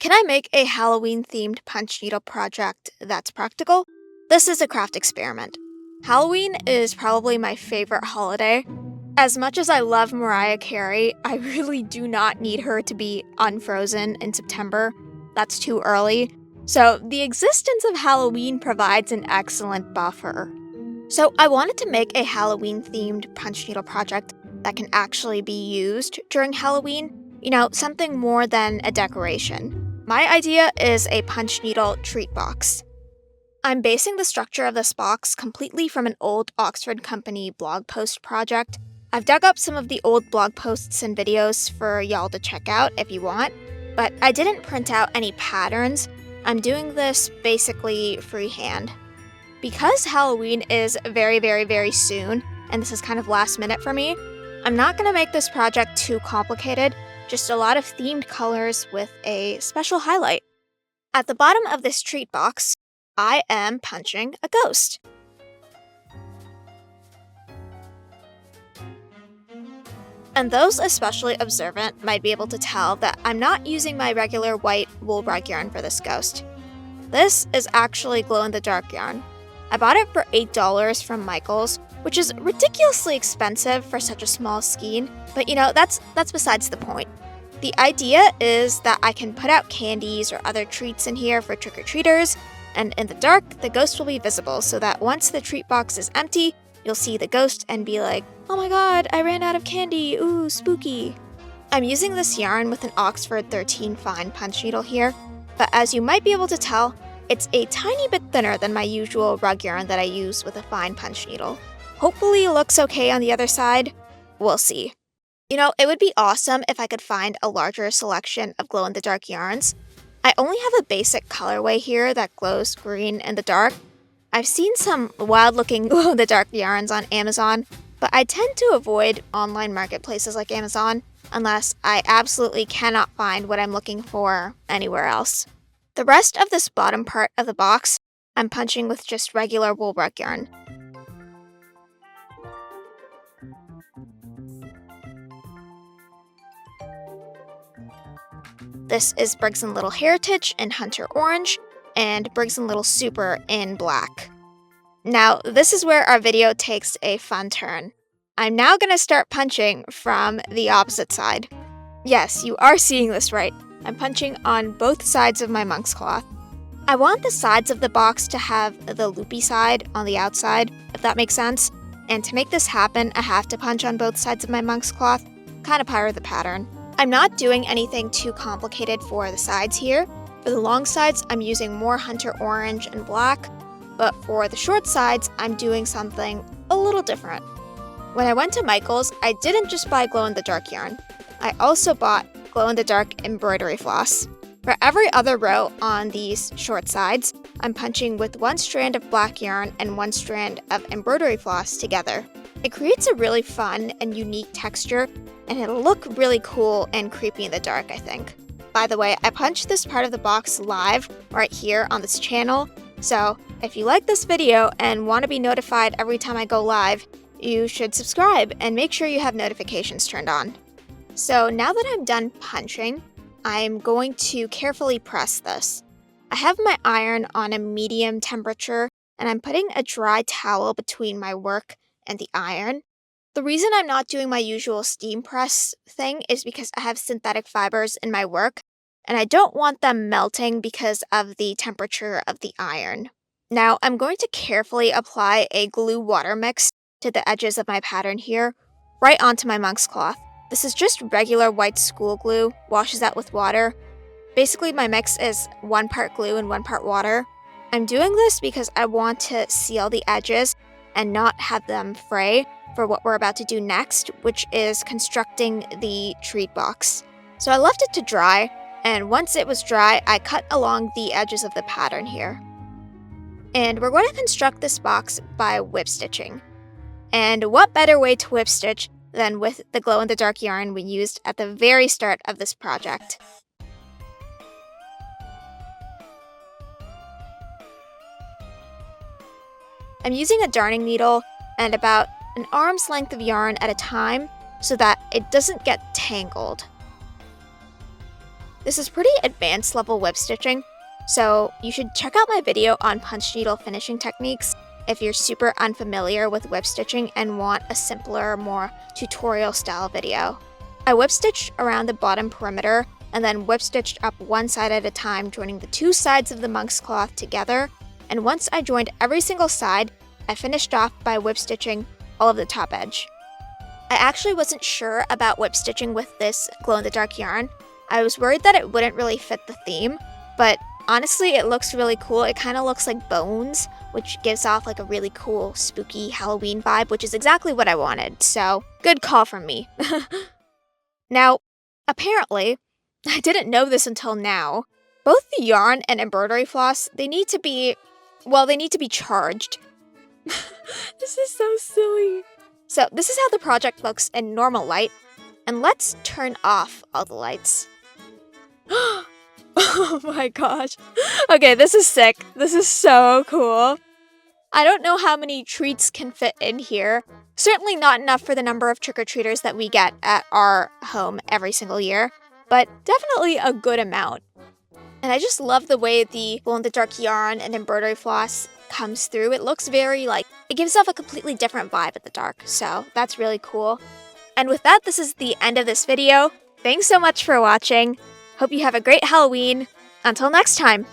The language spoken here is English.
Can I make a Halloween-themed punch needle project that's practical? This is a craft experiment. Halloween is probably my favorite holiday. As much as I love Mariah Carey, I really do not need her to be unfrozen in September. That's too early. So, the existence of Halloween provides an excellent buffer. So, I wanted to make a Halloween-themed punch needle project that can actually be used during Halloween. Something more than a decoration. My idea is a punch needle treat box. I'm basing the structure of this box completely from an old Oxford Company blog post project. I've dug up some of the old blog posts and videos for y'all to check out if you want, but I didn't print out any patterns. I'm doing this basically freehand. Because Halloween is very, very, very soon, and this is kind of last minute for me, I'm not going to make this project too complicated, just a lot of themed colors with a special highlight. At the bottom of this treat box, I am punching a ghost. And those especially observant might be able to tell that I'm not using my regular white wool rug yarn for this ghost. This is actually glow-in-the-dark yarn. I bought it for $8 from Michael's, which is ridiculously expensive for such a small skein, but that's besides the point. The idea is that I can put out candies or other treats in here for trick-or-treaters, and in the dark, the ghost will be visible so that once the treat box is empty, you'll see the ghost and be like, "Oh my god, I ran out of candy, ooh, spooky." I'm using this yarn with an Oxford 13 fine punch needle here, but as you might be able to tell, it's a tiny bit thinner than my usual rug yarn that I use with a fine punch needle. Hopefully it looks okay on the other side. We'll see. It would be awesome if I could find a larger selection of glow-in-the-dark yarns. I only have a basic colorway here that glows green in the dark. I've seen some wild-looking glow-in-the-dark yarns on Amazon, but I tend to avoid online marketplaces like Amazon unless I absolutely cannot find what I'm looking for anywhere else. The rest of this bottom part of the box, I'm punching with just regular wool rug yarn. This is Briggs & Little Heritage in Hunter Orange, and Briggs & Little Super in black. Now, this is where our video takes a fun turn. I'm now going to start punching from the opposite side. Yes, you are seeing this right. I'm punching on both sides of my monk's cloth. I want the sides of the box to have the loopy side on the outside, if that makes sense. And to make this happen, I have to punch on both sides of my monk's cloth, kind of pirate the pattern. I'm not doing anything too complicated for the sides here. For the long sides, I'm using more Hunter Orange and black, but for the short sides, I'm doing something a little different. When I went to Michael's, I didn't just buy glow-in-the-dark yarn. I also bought glow-in-the-dark embroidery floss. For every other row on these short sides, I'm punching with one strand of black yarn and one strand of embroidery floss together. It creates a really fun and unique texture, and it'll look really cool and creepy in the dark, I think. By the way, I punched this part of the box live right here on this channel, so if you like this video and want to be notified every time I go live, you should subscribe and make sure you have notifications turned on. So now that I'm done punching, I'm going to carefully press this. I have my iron on a medium temperature, and I'm putting a dry towel between my work and the iron. The reason I'm not doing my usual steam press thing is because I have synthetic fibers in my work, and I don't want them melting because of the temperature of the iron. Now, I'm going to carefully apply a glue water mix to the edges of my pattern here, right onto my monk's cloth. This is just regular white school glue, washes out with water. Basically, my mix is 1 part glue and 1 part water. I'm doing this because I want to seal the edges and not have them fray for what we're about to do next, which is constructing the treat box. So I left it to dry, and once it was dry, I cut along the edges of the pattern here. And we're going to construct this box by whip stitching. And what better way to whip stitch than with the glow-in-the-dark yarn we used at the very start of this project. I'm using a darning needle and about an arm's length of yarn at a time so that it doesn't get tangled. This is pretty advanced level whip stitching, so you should check out my video on punch needle finishing techniques if you're super unfamiliar with whip stitching and want a simpler, more tutorial style video. I whip stitched around the bottom perimeter and then whip stitched up one side at a time, joining the two sides of the monk's cloth together. And once I joined every single side, I finished off by whip stitching all of the top edge. I actually wasn't sure about whip stitching with this glow-in-the-dark yarn. I was worried that it wouldn't really fit the theme, but honestly, it looks really cool. It kind of looks like bones, which gives off like a really cool, spooky Halloween vibe, which is exactly what I wanted, so good call from me. Now, apparently, I didn't know this until now, both the yarn and embroidery floss, they need to be charged. This is so silly. So this is how the project looks in normal light, and let's turn off all the lights. Oh my gosh. Okay, this is sick. This is so cool. I don't know how many treats can fit in here. Certainly not enough for the number of trick-or-treaters that we get at our home every single year, but definitely a good amount. And I just love the way the glow-in-the-dark yarn and embroidery floss comes through. It looks very it gives off a completely different vibe at the dark, so that's really cool. And with that, this is the end of this video. Thanks so much for watching. Hope you have a great Halloween. Until next time.